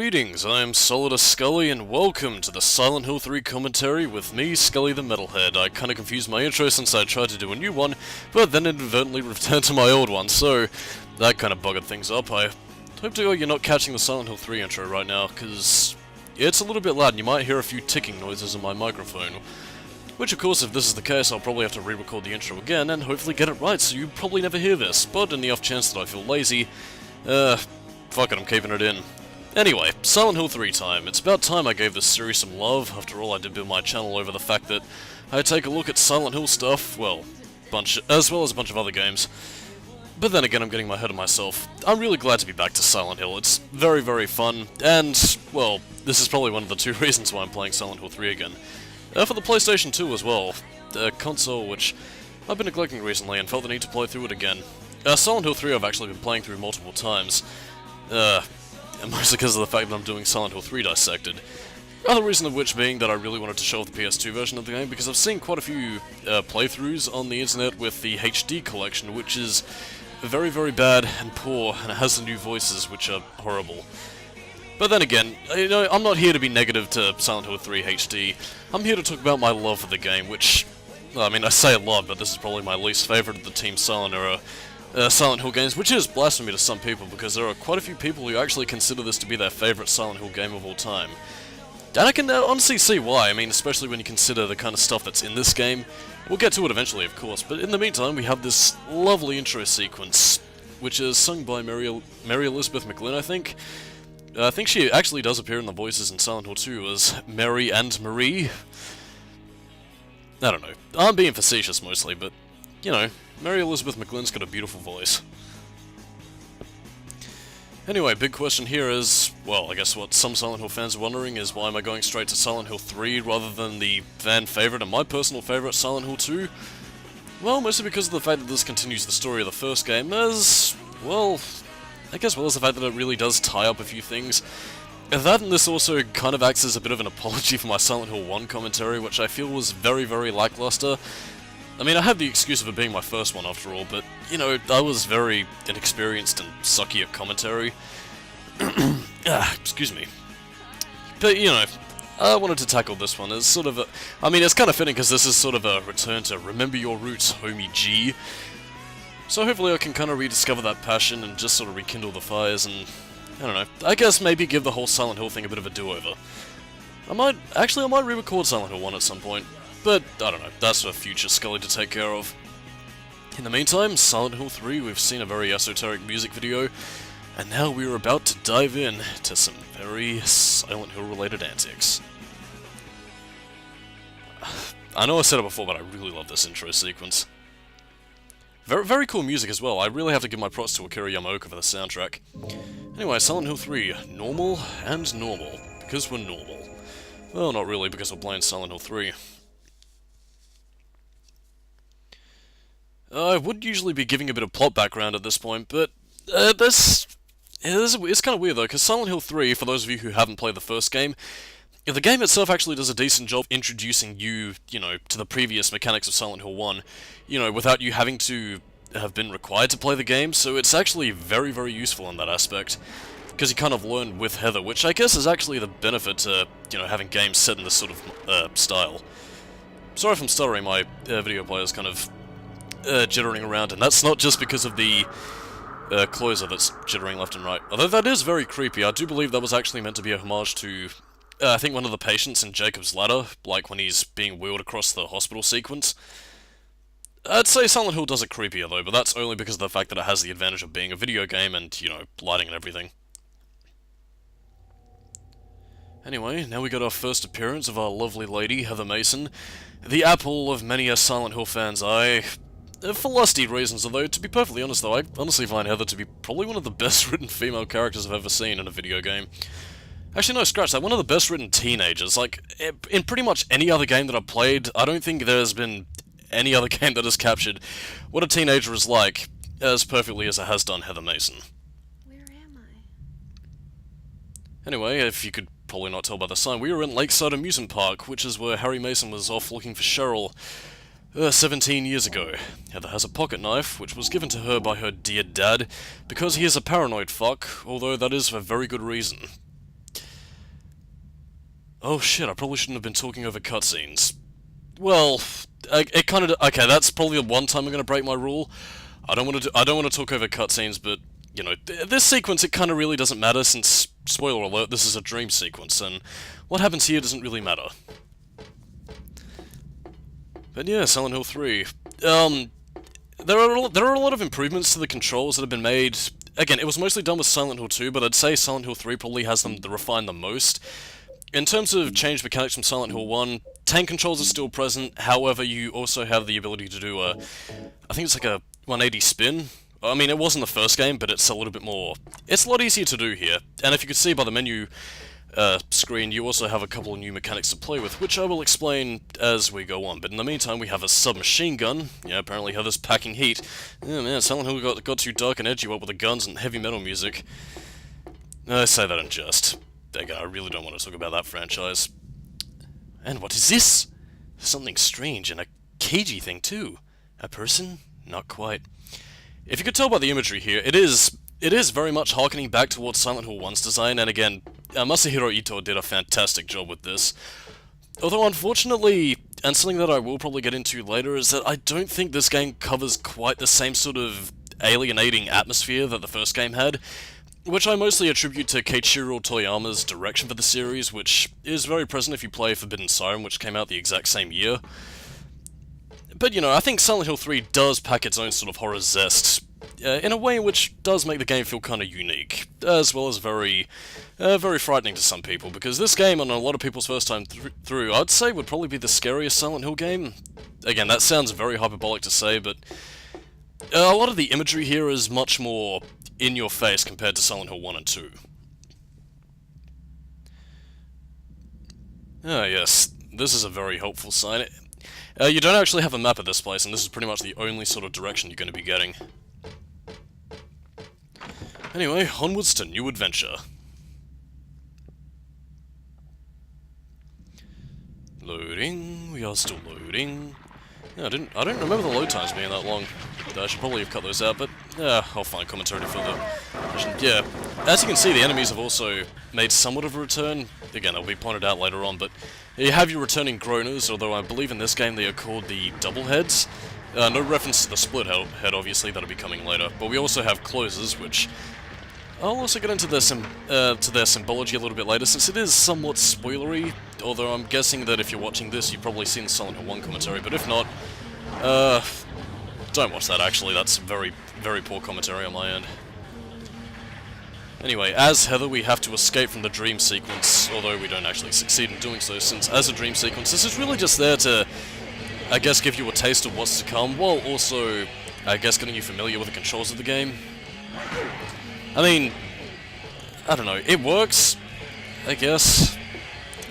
Greetings, I'm Solidus Skully, and welcome to the Silent Hill 3 commentary with me, Skully the Metalhead. I kinda confused my intro since I tried to do a new one, but then inadvertently returned to my old one, so that kinda buggered things up. I hope you're not catching the Silent Hill 3 intro right now, because it's a little bit loud and you might hear a few ticking noises in my microphone. Which, of course, if this is the case, I'll probably have to re-record the intro again and hopefully get it right, so you probably never hear this, but in the off chance that I feel lazy, fuck it, I'm keeping it in. Anyway, Silent Hill 3 time. It's about time I gave this series some love. After all, I did build my channel over the fact that I take a look at Silent Hill stuff, well, as well as a bunch of other games. But then again, I'm getting my head of myself. I'm really glad to be back to Silent Hill. It's very, very fun, and, well, this is probably one of the two reasons why I'm playing Silent Hill 3 again. For the PlayStation 2 as well, the console which I've been neglecting recently and felt the need to play through it again. Silent Hill 3 I've actually been playing through multiple times. Mostly because of the fact that I'm doing Silent Hill 3 Dissected. Other reason of which being that I really wanted to show off the PS2 version of the game, because I've seen quite a few playthroughs on the internet with the HD collection, which is very, very bad and poor, and it has the new voices, which are horrible. But then again, you know, I'm not here to be negative to Silent Hill 3 HD. I'm here to talk about my love for the game, which, I mean, I say a lot, but this is probably my least favourite of the Team Silent era Silent Hill games, which is blasphemy to some people, because there are quite a few people who actually consider this to be their favourite Silent Hill game of all time. And I can honestly see why. I mean, especially when you consider the kind of stuff that's in this game. We'll get to it eventually, of course, but in the meantime, we have this lovely intro sequence, which is sung by Mary Elizabeth McGlynn, I think. I think she actually does appear in the voices in Silent Hill 2 as Mary and Marie. I don't know. I'm being facetious mostly, but, you know, Mary Elizabeth McGlynn's got a beautiful voice. Anyway, big question here is, well, I guess what some Silent Hill fans are wondering is why am I going straight to Silent Hill 3 rather than the fan favourite and my personal favourite Silent Hill 2? Well, mostly because of the fact that this continues the story of the first game, as, well, I guess well as the fact that it really does tie up a few things. That and this also kind of acts as a bit of an apology for my Silent Hill 1 commentary, which I feel was very, very lackluster. I mean, I have the excuse of it being my first one after all, but, you know, I was very inexperienced and sucky at commentary. Excuse me. But, you know, I wanted to tackle this one as sort of a... I mean, it's kind of fitting because this is sort of a return to remember your roots, homie G. So hopefully I can kind of rediscover that passion and just sort of rekindle the fires and... I don't know. I guess maybe give the whole Silent Hill thing a bit of a do-over. I might re-record Silent Hill 1 at some point. But, I don't know, that's for future Skully to take care of. In the meantime, Silent Hill 3, we've seen a very esoteric music video, and now we're about to dive in to some very Silent Hill related antics. I know I said it before, but I really love this intro sequence. Very, very cool music as well. I really have to give my props to Akira Yamaoka for the soundtrack. Anyway, Silent Hill 3, normal and normal, because we're normal. Well, not really, because we're playing Silent Hill 3. I would usually be giving a bit of plot background at this point, but it's kind of weird though, because Silent Hill 3, for those of you who haven't played the first game, the game itself actually does a decent job introducing you, you know, to the previous mechanics of Silent Hill 1, you know, without you having to have been required to play the game, so it's actually very, very useful in that aspect, because you kind of learn with Heather, which I guess is actually the benefit to, you know, having games set in this sort of style. Sorry if I'm stuttering, my video player's kind of jittering around, and that's not just because of the closer that's jittering left and right. Although that is very creepy, I do believe that was actually meant to be a homage to, I think one of the patients in Jacob's Ladder, like when he's being wheeled across the hospital sequence. I'd say Silent Hill does it creepier though, but that's only because of the fact that it has the advantage of being a video game and, you know, lighting and everything. Anyway, now we got our first appearance of our lovely lady, Heather Mason, the apple of many a Silent Hill fan's eye. For lusty reasons, although, to be perfectly honest though, I honestly find Heather to be probably one of the best written female characters I've ever seen in a video game. Actually, no, scratch that, one of the best written teenagers. Like, in pretty much any other game that I've played, I don't think there's been any other game that has captured what a teenager is like as perfectly as it has done Heather Mason. Where am I? Anyway, if you could probably not tell by the sign, we were in Lakeside Amusement Park, which is where Harry Mason was off looking for Cheryl 17 years ago. Heather has a pocket knife, which was given to her by her dear dad, because he is a paranoid fuck, although that is for very good reason. Oh shit, I probably shouldn't have been talking over cutscenes. Well, it kind of... Okay, that's probably the one time I'm going to break my rule. I don't want to talk over cutscenes, but, you know, this sequence, it kind of really doesn't matter since, spoiler alert, this is a dream sequence, and what happens here doesn't really matter. But yeah, Silent Hill 3. There are a lot of improvements to the controls that have been made. Again, it was mostly done with Silent Hill 2, but I'd say Silent Hill 3 probably has them refined the most. In terms of changed mechanics from Silent Hill 1, tank controls are still present, however you also have the ability to do a... I think it's like a 180 spin. I mean, it was in the first game, but it's a little bit more... It's a lot easier to do here, and if you could see by the menu screen, you also have a couple of new mechanics to play with, which I will explain as we go on. But in the meantime, we have a submachine gun. Yeah, apparently Heather's packing heat. Yeah, man, Silent Hill got too dark and edgy, what with the guns and heavy metal music. I say that in jest. Again, I really don't want to talk about that franchise. And what is this? Something strange and a cagey thing too. A person? Not quite. If you could tell by the imagery here, it is very much harkening back towards Silent Hill 1's design, and again, Masahiro Ito did a fantastic job with this. Although unfortunately, and something that I will probably get into later, is that I don't think this game covers quite the same sort of alienating atmosphere that the first game had, which I mostly attribute to Keiichiro Toyama's direction for the series, which is very present if you play Forbidden Siren, which came out the exact same year. But, you know, I think Silent Hill 3 does pack its own sort of horror zest, in a way which does make the game feel kind of unique, as well as very frightening to some people, because this game, on a lot of people's first time through, I'd say would probably be the scariest Silent Hill game. Again, that sounds very hyperbolic to say, but a lot of the imagery here is much more in your face compared to Silent Hill 1 and 2. Ah yes, this is a very helpful sign. You don't actually have a map of this place, and this is pretty much the only sort of direction you're going to be getting. Anyway, onwards to new adventure. Loading, we are still loading. Yeah, I don't remember the load times being that long. I should probably have cut those out, but I'll find commentary to fill that. Yeah, as you can see, the enemies have also made somewhat of a return. Again, it'll be pointed out later on, but you have your returning groaners, although I believe in this game they are called the double heads. No reference to the split head, obviously, that'll be coming later. But we also have closers, which I'll also get into their symbology a little bit later, since it is somewhat spoilery, although I'm guessing that if you're watching this, you've probably seen the Silent Hill 1 commentary, but if not, don't watch that, actually. That's very, very poor commentary on my end. Anyway, as Heather, we have to escape from the dream sequence, although we don't actually succeed in doing so, since as a dream sequence, this is really just there to, I guess, give you a taste of what's to come, while also, I guess, getting you familiar with the controls of the game. I mean, I don't know, it works, I guess.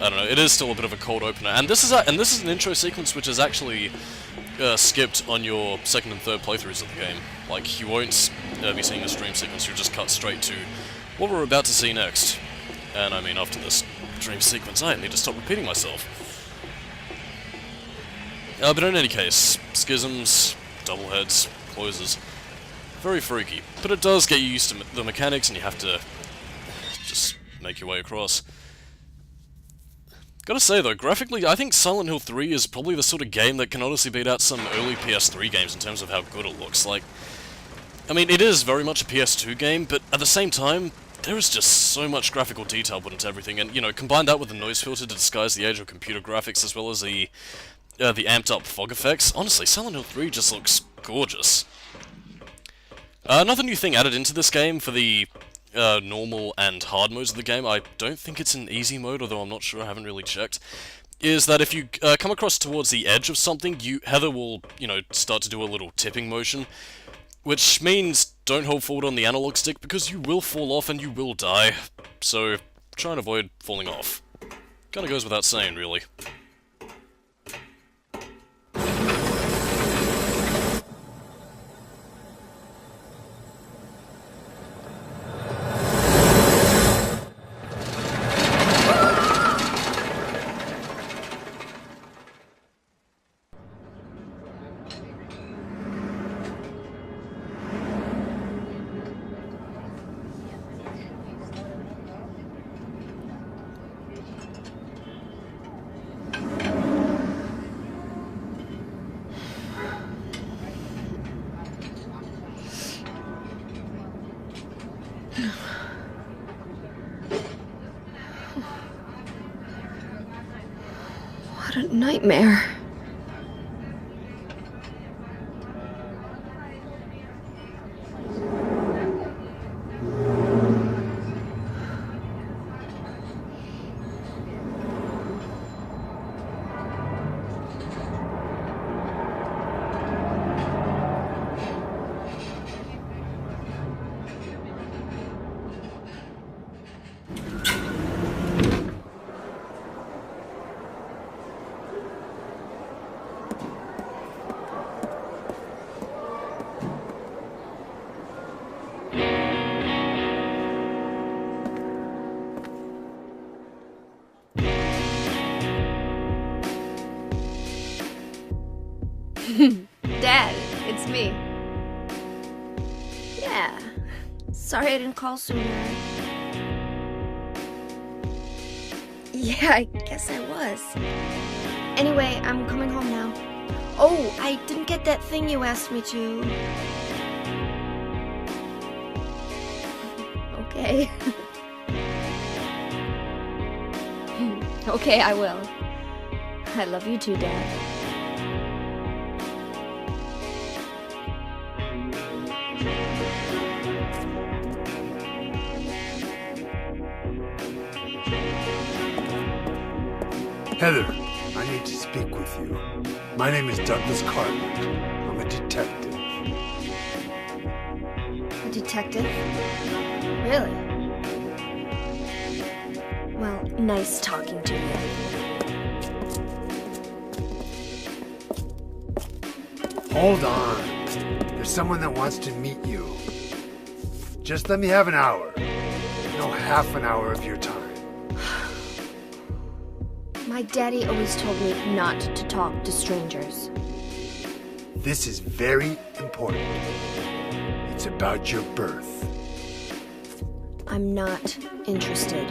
I don't know, it is still a bit of a cold opener, and this is an intro sequence which is actually skipped on your second and third playthroughs of the game. Like, you won't be seeing this dream sequence, you'll just cut straight to what we're about to see next. And I mean, after this dream sequence, I need to stop repeating myself. But in any case, schisms, double heads, closes. Very freaky, but it does get you used to the mechanics, and you have to just make your way across. Gotta say though, graphically, I think Silent Hill 3 is probably the sort of game that can honestly beat out some early PS3 games in terms of how good it looks. Like, I mean, it is very much a PS2 game, but at the same time, there is just so much graphical detail put into everything, and, you know, combine that with the noise filter to disguise the age of computer graphics, as well as the amped up fog effects. Honestly, Silent Hill 3 just looks gorgeous. Another new thing added into this game for the normal and hard modes of the game, I don't think it's in easy mode, although I'm not sure, I haven't really checked, is that if you come across towards the edge of something, Heather will, you know, start to do a little tipping motion, which means don't hold forward on the analog stick, because you will fall off and you will die, so try and avoid falling off. Kinda goes without saying, really. What a nightmare. Dad, it's me. Yeah. Sorry I didn't call sooner. Yeah, I guess I was. Anyway, I'm coming home now. Oh, I didn't get that thing you asked me to. Okay. Okay, I will. I love you too, Dad. Heather, I need to speak with you. My name is Douglas Cartland. I'm a detective. A detective? Really? Well, nice talking to you. Hold on. There's someone that wants to meet you. Just let me have an hour. No, half an hour of your time. My daddy always told me not to talk to strangers. This is very important. It's about your birth. I'm not interested.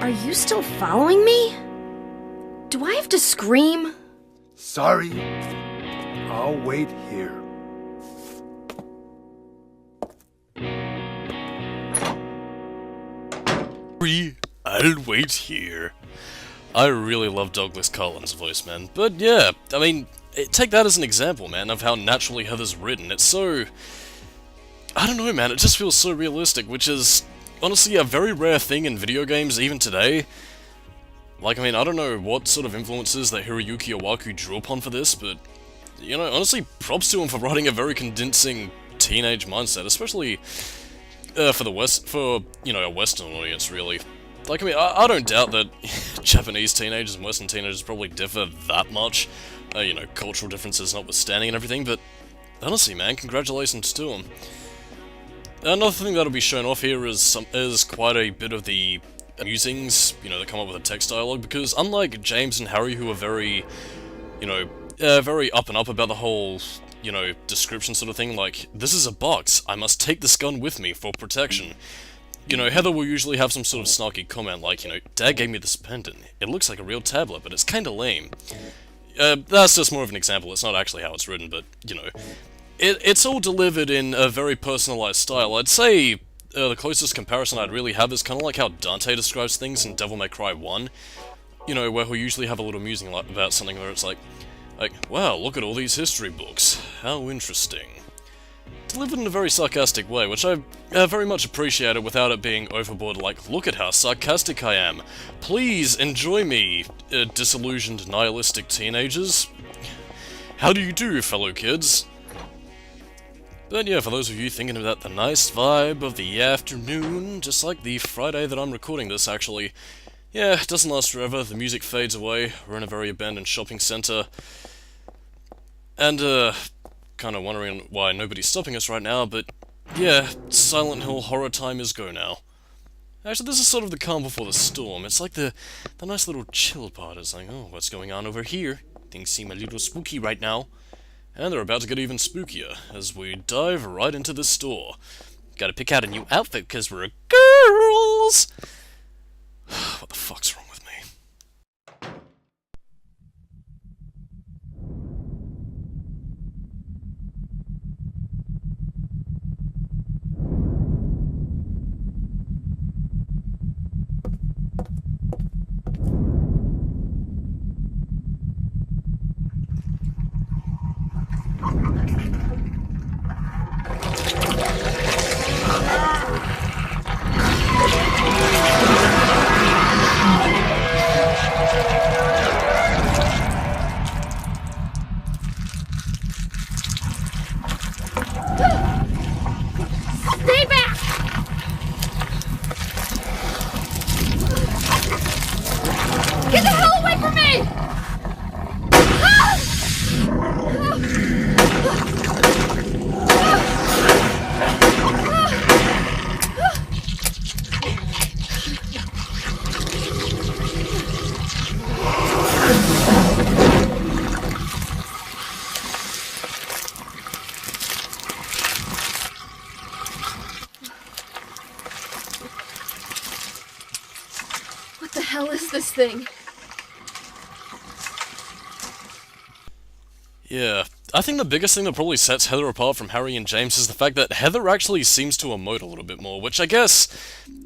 Are you still following me? Do I have to scream? Sorry. I'll wait here. I'll wait here. I really love Douglas Cartland's voice, man. But yeah, I mean, take that as an example, man, of how naturally Heather's written. It's so... I don't know, man, it just feels so realistic, which is honestly a very rare thing in video games even today. Like, I mean, I don't know what sort of influences that Hiroyuki Iwaki drew upon for this, but, you know, honestly, props to him for writing a very convincing teenage mindset, especially for a Western audience, really. Like, I mean, I don't doubt that Japanese teenagers and Western teenagers probably differ that much, you know, cultural differences notwithstanding and everything, but honestly, man, congratulations to him. Another thing that'll be shown off here is quite a bit of the musings, you know, that come up with a text dialogue, because unlike James and Harry, who are very, you know, very up and up about the whole, you know, description sort of thing, like, this is a box, I must take this gun with me for protection. You know, Heather will usually have some sort of snarky comment like, you know, Dad gave me this pendant, it looks like a real tablet, but it's kinda lame. That's just more of an example, it's not actually how it's written, but, you know, it's all delivered in a very personalized style. I'd say the closest comparison I'd really have is kind of like how Dante describes things in Devil May Cry 1, you know, where he'll usually have a little musing about something where it's like, wow, look at all these history books, how interesting. Delivered in a very sarcastic way, which I very much appreciated without it being overboard like, look at how sarcastic I am. Please enjoy me, disillusioned nihilistic teenagers. How do you do, fellow kids? But yeah, for those of you thinking about the nice vibe of the afternoon, just like the Friday that I'm recording this, actually, yeah, it doesn't last forever, the music fades away, we're in a very abandoned shopping center, and, kind of wondering why nobody's stopping us right now, but yeah, Silent Hill horror time is go now. Actually, this is sort of the calm before the storm. It's like the nice little chill part. It's like, oh, what's going on over here? Things seem a little spooky right now. And they're about to get even spookier as we dive right into the store. Gotta pick out a new outfit because we're girls! What the fuck's wrong with me? hell is this thing? Yeah, I think the biggest thing that probably sets Heather apart from Harry and James is the fact that Heather actually seems to emote a little bit more, which I guess,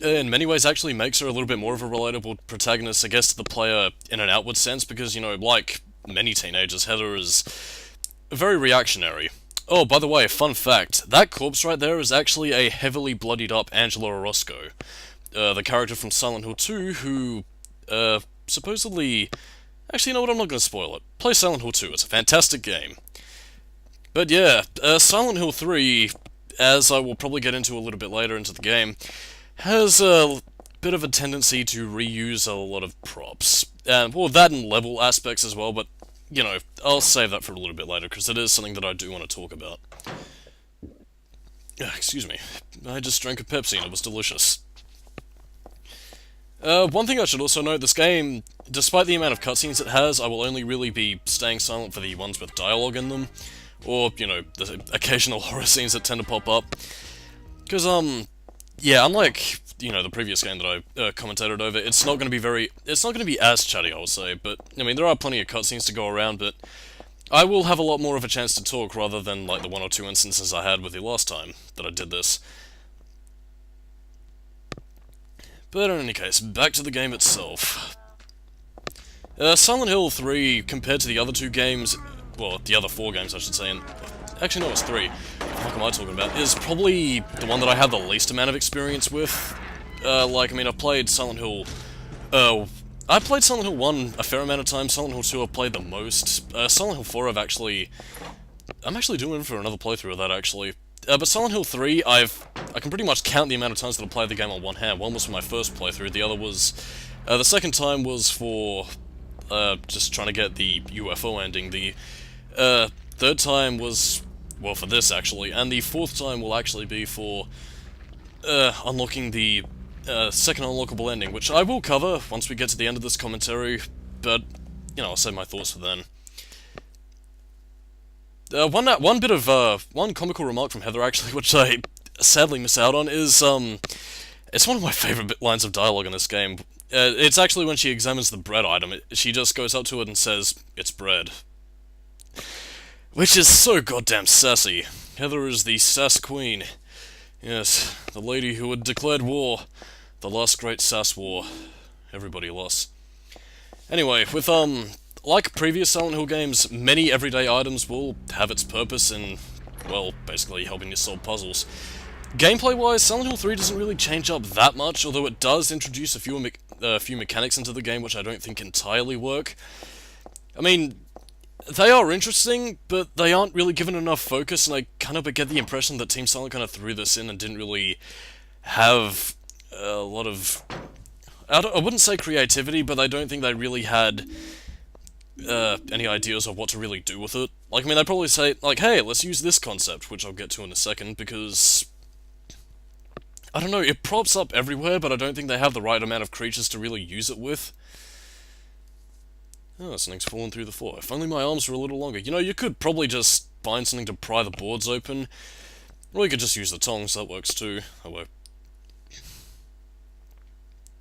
in many ways, actually makes her a little bit more of a relatable protagonist, I guess, to the player in an outward sense, because, you know, like many teenagers, Heather is very reactionary. Oh, by the way, fun fact, that corpse right there is actually a heavily bloodied up Angela Orozco, the character from Silent Hill 2, who, supposedly... Actually, you know what, I'm not going to spoil it. Play Silent Hill 2, it's a fantastic game. But yeah, Silent Hill 3, as I will probably get into a little bit later into the game, has a bit of a tendency to reuse a lot of props. Well, that and level aspects as well, but, you know, I'll save that for a little bit later, because it is something that I do want to talk about. Excuse me. I just drank a Pepsi and it was delicious. One thing I should also note, this game, despite the amount of cutscenes it has, I will only really be staying silent for the ones with dialogue in them, or, you know, the occasional horror scenes that tend to pop up. Because, yeah, unlike, you know, the previous game that I commentated over, it's not going to be as chatty, I would say, but, I mean, there are plenty of cutscenes to go around, but I will have a lot more of a chance to talk rather than, like, the one or two instances I had with you last time that I did this. But in any case, back to the game itself. Silent Hill 3, compared to the other two games, well, the other four games I should say, and actually no, it's 3, what the fuck am I talking about, is probably the one that I have the least amount of experience with. Like, I mean, I've played Silent Hill, I played Silent Hill 1 a fair amount of times, Silent Hill 2 I've played the most, Silent Hill 4 I'm actually doing for another playthrough of that, actually. But Silent Hill 3, I can pretty much count the amount of times that I played the game on one hand. One was for my first playthrough, the other was... the second time was for... just trying to get the UFO ending. The third time was... well, for this, actually. And the fourth time will actually be for... unlocking the second unlockable ending, which I will cover once we get to the end of this commentary, but, you know, I'll save my thoughts for then. One comical remark from Heather, actually, which I sadly miss out on, is, it's one of my favourite lines of dialogue in this game. It's actually when she examines the bread item. She just goes up to it and says, "It's bread." Which is so goddamn sassy. Heather is the sass queen. Yes, the lady who had declared war. The last great sass war. Everybody lost. Anyway, with, like previous Silent Hill games, many everyday items will have its purpose in, well, basically helping you solve puzzles. Gameplay-wise, Silent Hill 3 doesn't really change up that much, although it does introduce a few mechanics into the game which I don't think entirely work. I mean, they are interesting, but they aren't really given enough focus, and I kind of get the impression that Team Silent kind of threw this in and didn't really have a lot of... I wouldn't say creativity, but I don't think they really had... any ideas of what to really do with it. Like, I mean, they'd probably say, like, hey, let's use this concept, which I'll get to in a second, because... I don't know, it props up everywhere, but I don't think they have the right amount of creatures to really use it with. Oh, something's fallen through the floor. If only my arms were a little longer. You know, you could probably just find something to pry the boards open. Or you could just use the tongs, that works too. Oh, well.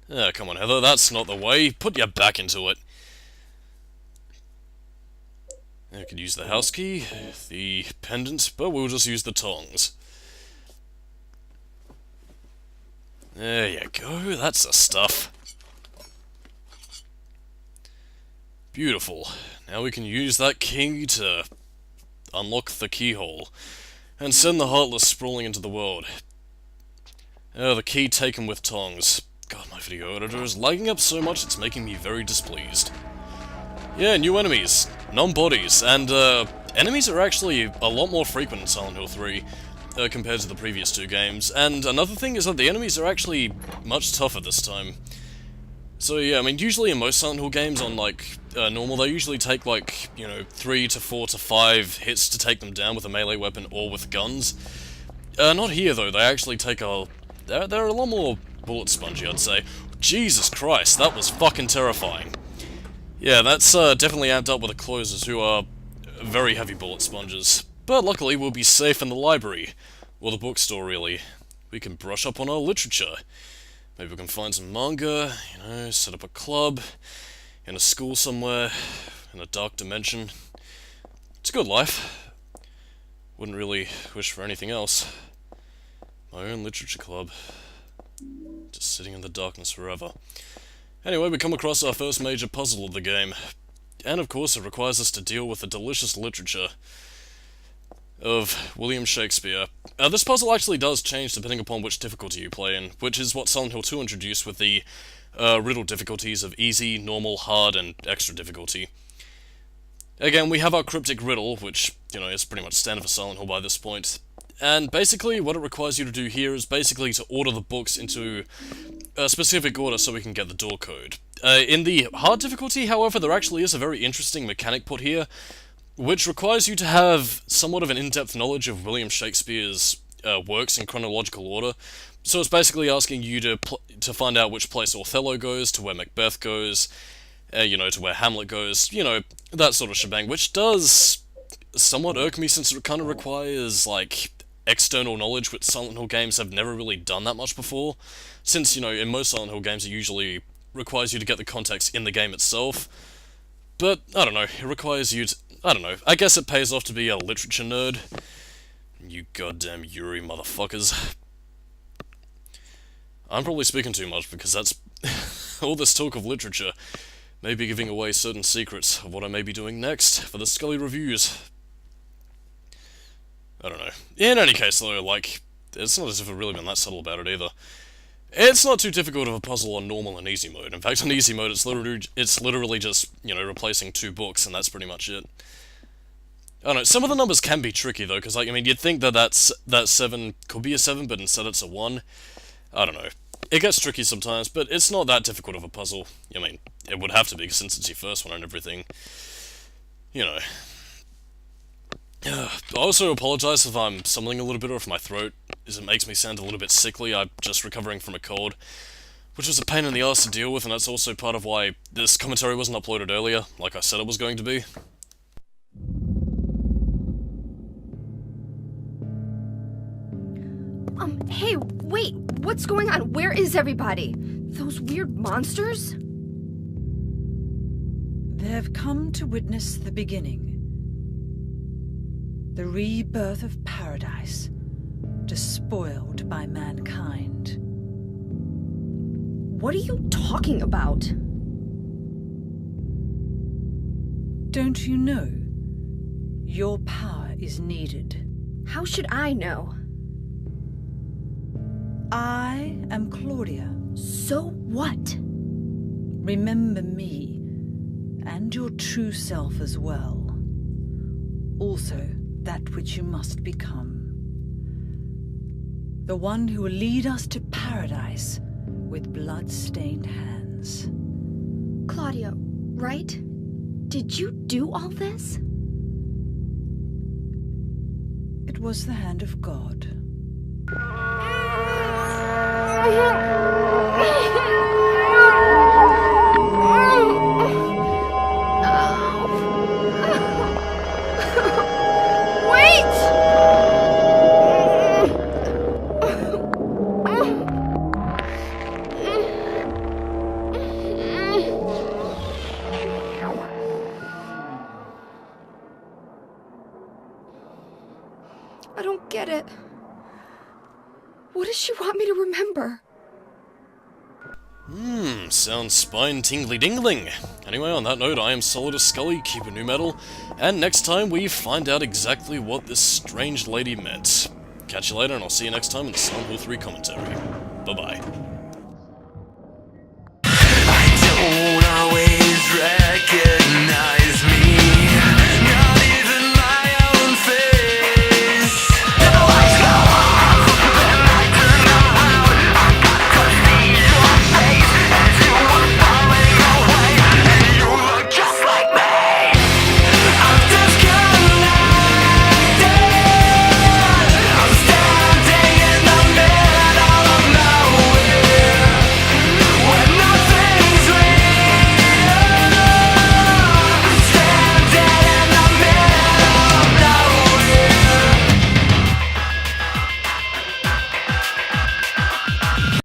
Ah, come on, Heather, that's not the way. Put your back into it. I could use the house key, the pendant, but we'll just use the tongs. There you go, that's the stuff. Beautiful. Now we can use that key to unlock the keyhole, and send the Heartless sprawling into the world. Oh, the key taken with tongs. God, my video editor is lagging up so much it's making me very displeased. Yeah, new enemies, non-bodies, and enemies are actually a lot more frequent in Silent Hill 3 compared to the previous two games, and another thing is that the enemies are actually much tougher this time. So yeah, I mean, usually in most Silent Hill games on, like, normal, they usually take, like, you know, 3 to 4 to 5 hits to take them down with a melee weapon or with guns. Not here, though, they actually take a... They're a lot more bullet spongy, I'd say. Jesus Christ, that was fucking terrifying. Yeah, that's definitely amped up with the closers, who are very heavy bullet sponges. But luckily, we'll be safe in the library. Or the bookstore, really. We can brush up on our literature. Maybe we can find some manga, you know, set up a club, in a school somewhere, in a dark dimension. It's a good life. Wouldn't really wish for anything else. My own literature club. Just sitting in the darkness forever. Anyway, we come across our first major puzzle of the game. And of course, it requires us to deal with the delicious literature of William Shakespeare. This puzzle actually does change depending upon which difficulty you play in, which is what Silent Hill 2 introduced with the riddle difficulties of easy, normal, hard, and extra difficulty. Again, we have our cryptic riddle, which, you know, is pretty much standard for Silent Hill by this point. And basically, what it requires you to do here is basically to order the books into a specific order so we can get the door code. In the hard difficulty, however, there actually is a very interesting mechanic put here, which requires you to have somewhat of an in-depth knowledge of William Shakespeare's works in chronological order. So it's basically asking you to find out which place Othello goes, to where Macbeth goes, you know, to where Hamlet goes, you know, that sort of shebang, which does somewhat irk me since it kind of requires, like, external knowledge, which Silent Hill games have never really done that much before. Since, you know, in most Silent Hill games it usually requires you to get the context in the game itself. But, I don't know, it requires you to... I don't know, I guess it pays off to be a literature nerd. You goddamn Yuri motherfuckers. I'm probably speaking too much because that's... all this talk of literature may be giving away certain secrets of what I may be doing next for the Skully reviews. I don't know. In any case though, like, it's not as if I've really been that subtle about it either. It's not too difficult of a puzzle on normal and easy mode. In fact, on easy mode, it's literally just, you know, replacing 2 books, and that's pretty much it. I don't know, some of the numbers can be tricky, though, because, like, I mean, you'd think that that 7 could be a 7, but instead it's a 1. I don't know. It gets tricky sometimes, but it's not that difficult of a puzzle. I mean, it would have to be, since it's your first one and everything. You know. I also apologise if I'm stumbling a little bit, or if my throat makes me sound a little bit sickly. I'm just recovering from a cold, which was a pain in the ass to deal with, and that's also part of why this commentary wasn't uploaded earlier, like I said it was going to be. Hey, wait, what's going on? Where is everybody? Those weird monsters? They've come to witness the beginning. The rebirth of paradise, despoiled by mankind. What are you talking about? Don't you know? Your power is needed. How should I know? I am Claudia. So what? Remember me, and your true self as well. Also, that which you must become. The one who will lead us to paradise with blood-stained hands. Claudia, right? Did you do all this? It was the hand of God. I don't get it. What does she want me to remember? Sounds spine-tingly-dingling. Anyway, on that note, I am Solidus Skully, keep it new metal, and next time we find out exactly what this strange lady meant. Catch you later, and I'll see you next time in the Silent Hill 3 commentary. Bye-bye.